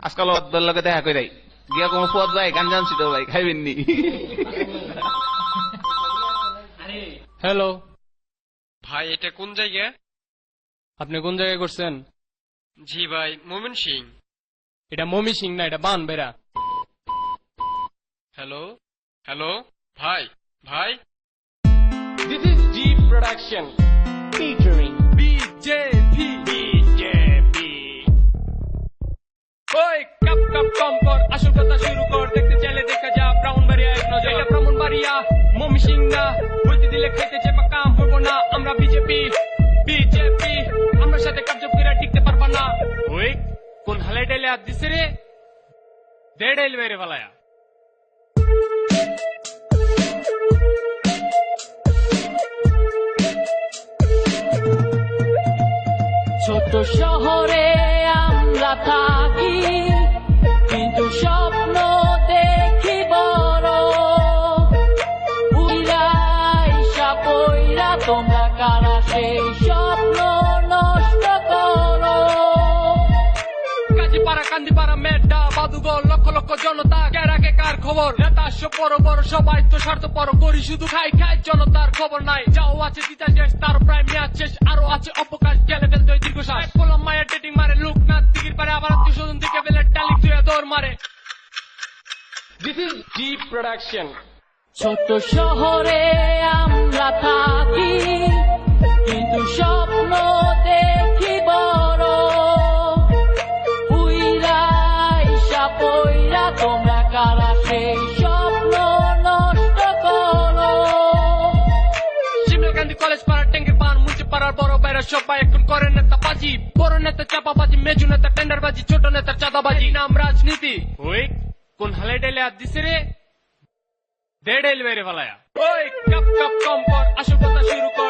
আজকাল অদ্দর লগে দেখা করে গিয়া কোনো পদ ভাই গান জানছি তো ভাই খাইবেন নি? হ্যালো ভাই এটা কোন জায়গা? আপনি কোন জায়গায় করছেন? জি ভাই, মোমিন সিং। এটা মমি সিং না, এটা বান বেড়া। হ্যালো হ্যালো ভাই ভাই, This is Deep Production featuring BJP. ওই কাপ কাপ কম কর, আসল কথা শুরু কর। দেখতে চাইলে দেখা যা ব্রাহ্মণবাড়িয়া এক নজর। এটা ব্রাহ্মণবাড়িয়া, মমি সিং না। বইতে দিলে খাইতে চেপা কাম হইব না। আমরা বিজেপি বিজেপি, আমরা সাথে কার্য করে টিকতে পারবা না। ওই কোন হালাই ডাইলে হাত দিছে রে? দে ডাইল বেড়ে ফেলায়া। ছোট শহরে আমরা থাকি, কিন্তু স্বপ্ন দেখি বড়। উইরা পইরা তোমরা কারা সেই স্বপ্ন নষ্ট করো। কাজীপাড়া কান্দিপাড়া মেড্ডা বাদুগর লক্ষ লক্ষ জনতা, কেরাকে কার খবর? নেতা বড় বড় সবাই তো স্বার্থ পর, করি শুধু খাই খাই, জনতার খবর নাই। যাও আছে তিতাস দেশ, তার প্রায় মেয়াদ শেষ, আরো আছে অপকাশ, গেলে ফেলতে হয় দীর্ঘশ্বাস। বললাম মায়ের ডেটিং মারে লোকনাথ দিঘির পারে, আবার আত্মীয় দিকে বেলে টালিক দুয়ে দৌড় মারে। This is Deep Production. ছোট শহরে আমরা থাকি, কিন্তু স্বপ্ন দেখি বড়। উইরা পইরা তোমরা কারা সেই স্বপ্ন নষ্ট করো। সিমলা গান্ধী কলেজ পাড়ার ট্যাঙ্কের পান, মুছে পাড়ার বড় বাইরা সবাই এখন করে নেতা বাজি। বড় নেতা চাপাবাজি, মেজু নেতা টেন্ডারবাজি, ছোট নেতার চাঁদাবাজি, নাম রাজনীতি। ওই কোন হালাই ডাইলে হাত দিছে রে? দে ডাইল বেড়ে ফেলায়া। ওই কাপ কাপ কম কর, আসল কথা শুরু কর।